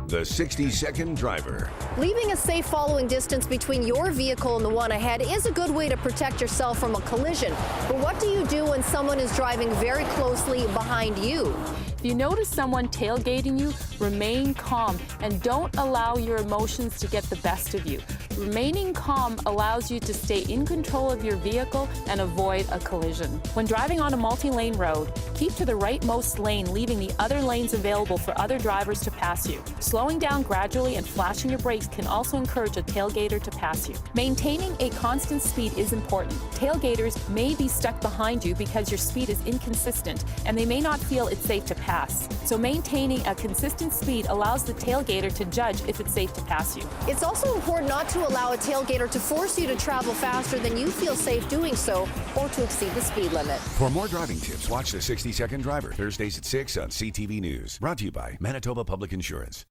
The 60-second driver. Leaving a safe following distance between your vehicle and the one ahead is a good way to protect yourself from a collision. But what do you do when someone is driving very closely behind you? If you notice someone tailgating you, remain calm and don't allow your emotions to get the best of you. Remaining calm allows you to stay in control of your vehicle and avoid a collision. When driving on a multi-lane road, keep to the rightmost lane, leaving the other lanes available for other drivers to pass you. Slowing down gradually and flashing your brakes can also encourage a tailgater to pass you. Maintaining a constant speed is important. Tailgaters may be stuck behind you because your speed is inconsistent and they may not feel it's safe to pass. So maintaining a consistent speed allows the tailgater to judge if it's safe to pass you. It's also important not to allow a tailgater to force you to travel faster than you feel safe doing so or to exceed the speed limit. For more driving tips, watch The 60-Second Driver, Thursdays at 6 on CTV News. Brought to you by Manitoba Public Insurance.